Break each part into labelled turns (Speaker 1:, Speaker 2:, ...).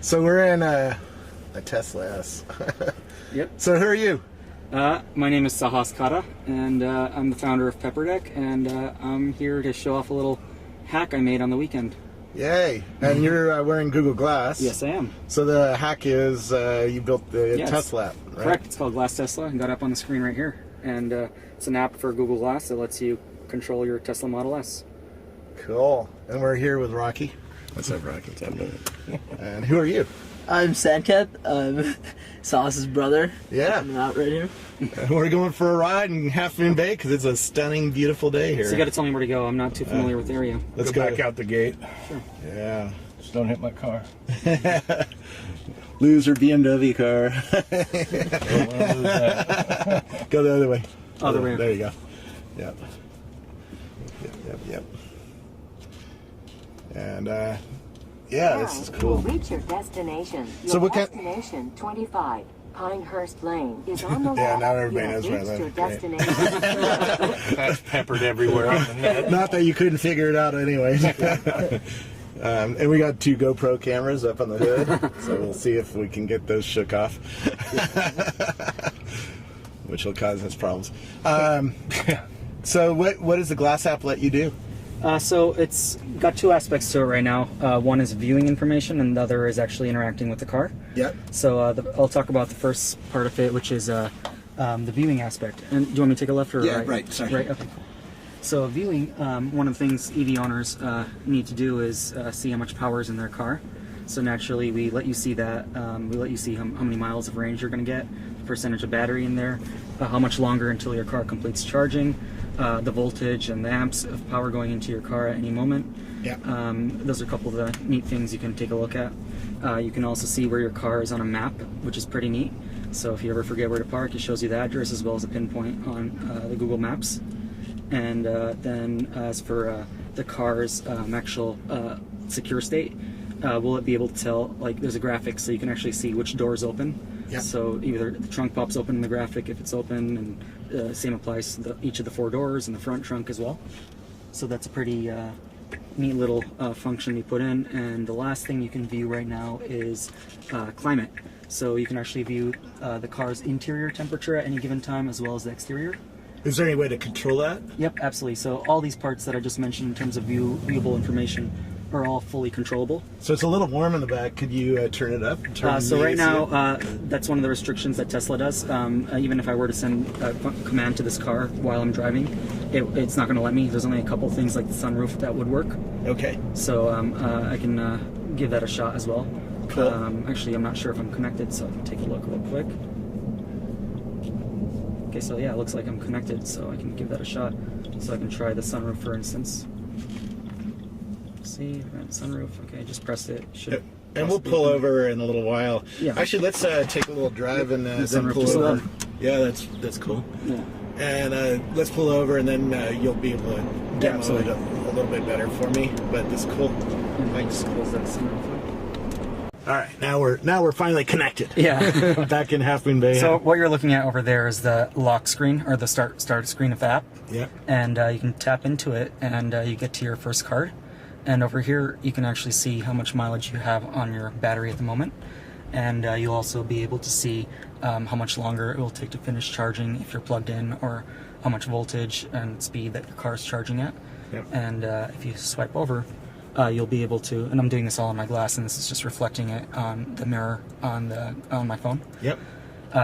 Speaker 1: So we're in a Tesla S.
Speaker 2: Yep.
Speaker 1: So who are you?
Speaker 2: My name is Sahas Kata, and I'm the founder of PepperDeck, and I'm here to show off a little hack I made on the weekend.
Speaker 1: Yay! And you're wearing Google Glass.
Speaker 2: Yes, I am.
Speaker 1: So the hack is you built the Tesla app, right?
Speaker 2: Correct. It's called Glass Tesla, and got up on the screen right here. And it's an app for Google Glass that lets you control your Tesla Model S.
Speaker 1: Cool. And we're here with Rocky.
Speaker 3: What's up, Rocky?
Speaker 1: And who are you?
Speaker 4: I'm Sandcat. I'm Sauce's brother.
Speaker 1: Yeah.
Speaker 4: I'm out right here.
Speaker 1: We're going for a ride in Half Moon Bay because it's a stunning, beautiful day here.
Speaker 2: So you got to tell me where to go. I'm not too familiar with the area.
Speaker 1: Let's
Speaker 3: go back out the gate.
Speaker 2: Sure.
Speaker 1: Yeah.
Speaker 3: Just don't hit my car.
Speaker 1: Loser BMW car.
Speaker 3: Don't want to lose that.
Speaker 1: Go the other way.
Speaker 2: Other way.
Speaker 1: There you go. Yep. Yep. And yeah, this is cool.
Speaker 5: Reach your destination.
Speaker 1: So what kind?
Speaker 5: Destination 25 Pinehurst Lane is on the left.
Speaker 1: Yeah, now everybody knows
Speaker 5: You
Speaker 1: where I
Speaker 5: have
Speaker 1: live.
Speaker 5: reached your destination.
Speaker 3: That's peppered everywhere on the net.
Speaker 1: Not that you couldn't figure it out anyway. And we got 2 GoPro cameras up on the hood, so we'll see if we can get those shook off, which will cause us problems. So what does the Glass app let you do?
Speaker 2: So it's got 2 aspects to it right now. One is viewing information, and the other is actually interacting with the car.
Speaker 1: Yep.
Speaker 2: So I'll talk about the first part of it, which is the viewing aspect. And do you want me to take a left or
Speaker 1: Yeah,
Speaker 2: right?
Speaker 1: right, sorry.
Speaker 2: Right, okay. So viewing, one of the things EV owners need to do is see how much power is in their car. So naturally, we let you see that. We let you see how many miles of range you're going to get, the percentage of battery in there, how much longer until your car completes charging, the voltage and the amps of power going into your car at any moment.
Speaker 1: Yeah.
Speaker 2: Those are a couple of the neat things you can take a look at. You can also see where your car is on a map, which is pretty neat. So if you ever forget where to park, it shows you the address as well as a pinpoint on the Google Maps. And then as for the car's actual secure state, will it be able to tell, like there's a graphic so you can actually see which door is open.
Speaker 1: Yep.
Speaker 2: So either the trunk pops open in the graphic if it's open, and same applies to each of the 4 doors and the front trunk as well. So that's a pretty neat little function we put in. And the last thing you can view right now is climate. So you can actually view the car's interior temperature at any given time as well as the exterior.
Speaker 1: Is there any way to control that?
Speaker 2: Yep, absolutely. So all these parts that I just mentioned in terms of viewable information are all fully controllable.
Speaker 1: So it's a little warm in the back. Could you turn it up?
Speaker 2: So right now, that's one of the restrictions that Tesla does. Even if I were to send a command to this car while I'm driving, it's not going to let me. There's only a couple things like the sunroof that would work.
Speaker 1: Okay.
Speaker 2: So I can give that a shot as well.
Speaker 1: Cool.
Speaker 2: Actually, I'm not sure if I'm connected, so I can take a look real quick. Okay, so yeah, it looks like I'm connected, so I can give that a shot. So I can try the sunroof, for instance. See, sunroof. Okay, just pressed it. Should
Speaker 1: And we'll pull over in a little while.
Speaker 2: Yeah.
Speaker 1: Actually, let's take a little drive and then
Speaker 2: sunroof
Speaker 1: pull
Speaker 2: just
Speaker 1: over.
Speaker 2: up.
Speaker 1: Yeah, that's cool.
Speaker 2: Yeah.
Speaker 1: And let's pull over, and then you'll be able to demo it a little bit better for me. But this is cool. Thanks.
Speaker 2: Close that sunroof.
Speaker 1: All right, now we're finally connected.
Speaker 2: Yeah.
Speaker 1: Back in Half Moon Bay.
Speaker 2: So what you're looking at over there is the lock screen, or the start screen of the app.
Speaker 1: Yeah.
Speaker 2: And you can tap into it, and you get to your first card. And over here, you can actually see how much mileage you have on your battery at the moment. And you'll also be able to see how much longer it will take to finish charging if you're plugged in, or how much voltage and speed that your car is charging at.
Speaker 1: Yep.
Speaker 2: And if you swipe over, you'll be able to, and I'm doing this all on my glass, and this is just reflecting it on the mirror on my phone.
Speaker 1: Yep.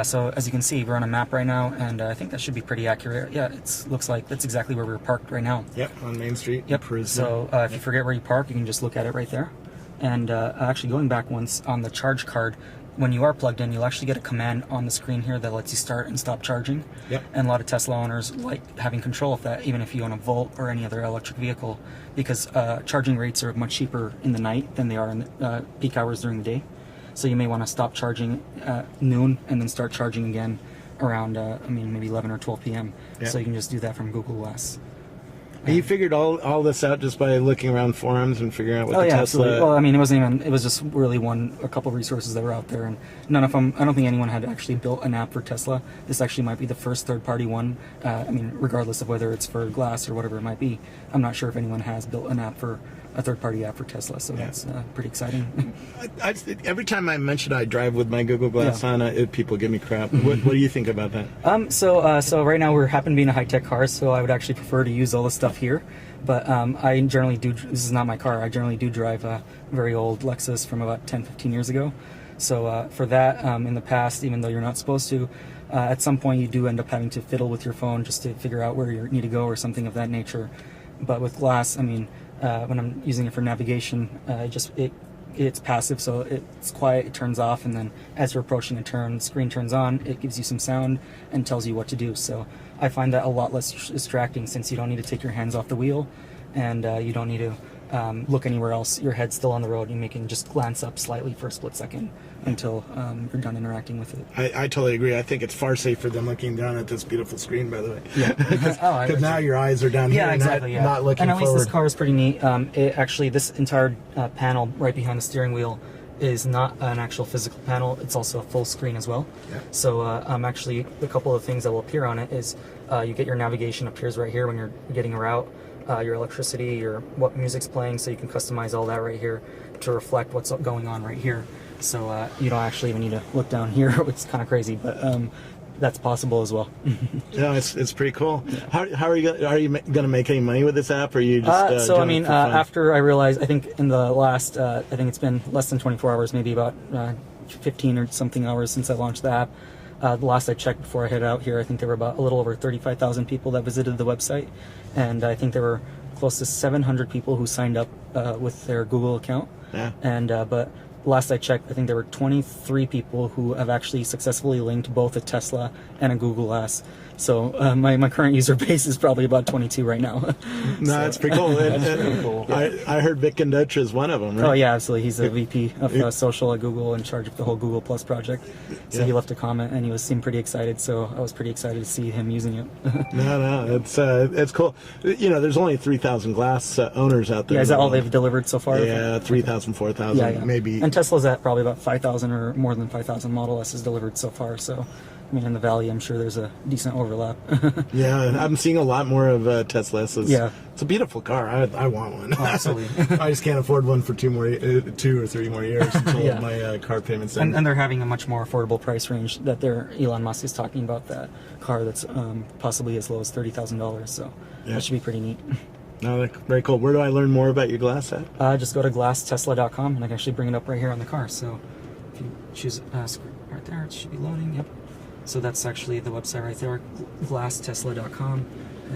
Speaker 2: So as you can see, we're on a map right now, and I think that should be pretty accurate. Yeah, it looks like that's exactly where we're parked right now.
Speaker 1: Yep, on Main Street.
Speaker 2: Yep. So if you forget where you park, you can just look at it right there. And actually going back once on the charge card, when you are plugged in, you'll actually get a command on the screen here that lets you start and stop charging.
Speaker 1: Yep.
Speaker 2: And a lot of Tesla owners like having control of that, even if you own a Volt or any other electric vehicle, because charging rates are much cheaper in the night than they are in the peak hours during the day. So you may want to stop charging at noon and then start charging again around, maybe 11 or 12 p.m.
Speaker 1: Yep.
Speaker 2: So you can just do that from Google Glass.
Speaker 1: And you figured all this out just by looking around forums and figuring out what the Tesla...
Speaker 2: Absolutely. Well, it wasn't even, it was just really a couple resources that were out there, and none of them, I don't think anyone had actually built an app for Tesla. This actually might be the first third-party one. Regardless of whether it's for Glass or whatever it might be, I'm not sure if anyone has built an app for a third-party app for Tesla, so that's pretty exciting.
Speaker 1: Every time I mention I drive with my Google Glass on, people give me crap. What do you think about that?
Speaker 2: So right now we happen to be in a high-tech car, so I would actually prefer to use all the stuff here. But I generally do. This is not my car. I generally do drive a very old Lexus from about 10-15 years ago. So for that, in the past, even though you're not supposed to, at some point you do end up having to fiddle with your phone just to figure out where you need to go or something of that nature. But with Glass, I mean, when I'm using it for navigation, it's passive, so it's quiet, it turns off, and then as you're approaching a turn, the screen turns on, it gives you some sound and tells you what to do. So I find that a lot less distracting, since you don't need to take your hands off the wheel, and you don't need to look anywhere else. Your head's still on the road, and you can just glance up slightly for a split second until you're done interacting with it.
Speaker 1: I totally agree. I think it's far safer than looking down at this beautiful screen, by the way.
Speaker 2: Yeah.
Speaker 1: Because now your eyes are down here,
Speaker 2: exactly,
Speaker 1: not looking
Speaker 2: and at least
Speaker 1: forward.
Speaker 2: this car is pretty neat. This entire panel right behind the steering wheel is not an actual physical panel. It's also a full screen as well.
Speaker 1: Yeah.
Speaker 2: So actually, a couple of things that will appear on it is you get your navigation appears right here when you're getting a route, your electricity, what music's playing, so you can customize all that right here to reflect what's going on right here. So you don't actually even need to look down here, which is kind of crazy, but that's possible as well.
Speaker 1: Yeah, it's pretty cool. Yeah. How are you going to make any money with this app, or are you just
Speaker 2: so I
Speaker 1: doing
Speaker 2: mean,
Speaker 1: it for fun?
Speaker 2: after I realized, I think in the last, I think it's been less than 24 hours, maybe about 15 or something hours since I launched the app. The last I checked before I head out here, I think there were about a little over 35,000 people that visited the website, and I think there were close to 700 people who signed up with their Google account.
Speaker 1: Yeah.
Speaker 2: And but last I checked, I think there were 23 people who have actually successfully linked both a Tesla and a Google Glass. So my current user base is probably about 22 right now.
Speaker 1: No, that's pretty cool.
Speaker 3: Cool.
Speaker 1: I heard Vic Condotra is one of them, right?
Speaker 2: Oh yeah, absolutely. He's a VP of social at Google, in charge of the whole Google Plus project. So he left a comment, and he seemed pretty excited. So I was pretty excited to see him using it.
Speaker 1: No, it's cool. You know, there's only 3,000 Glass owners out there.
Speaker 2: Yeah, is that all they've delivered so far?
Speaker 1: Yeah, 3,000, 4,000, maybe.
Speaker 2: And Tesla's at probably about 5,000 or more than 5,000 Model S is delivered so far. So, I mean, in the Valley, I'm sure there's a decent overlap.
Speaker 1: Yeah, and I'm seeing a lot more of Tesla S's.
Speaker 2: Yeah.
Speaker 1: It's a beautiful car. I want one.
Speaker 2: Oh, absolutely.
Speaker 1: I just can't afford one for 2 or 3 more years until my car payments end.
Speaker 2: And they're having a much more affordable price range that Elon Musk is talking about, that car that's possibly as low as $30,000. So that should be pretty neat.
Speaker 1: No, very cool. Where do I learn more about your Glass app?
Speaker 2: Just go to glasstesla.com, and I can actually bring it up right here on the car. So if you choose right there, it should be loading. Yep. So that's actually the website right there, glasstesla.com.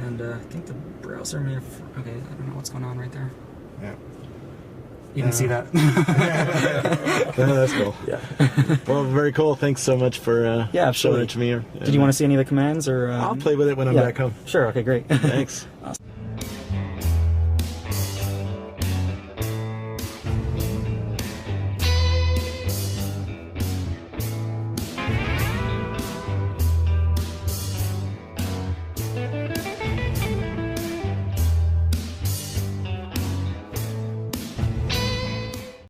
Speaker 2: And I think the browser may have... Okay, I don't know what's going on right there.
Speaker 1: Yeah.
Speaker 2: You can see that.
Speaker 1: Yeah, that's cool.
Speaker 2: Yeah.
Speaker 1: Well, very cool. Thanks so much for showing it to me.
Speaker 2: Did you want to see any of the commands? Or
Speaker 1: I'll play with it when I'm back home.
Speaker 2: Sure, okay, great.
Speaker 1: Thanks.
Speaker 2: Awesome.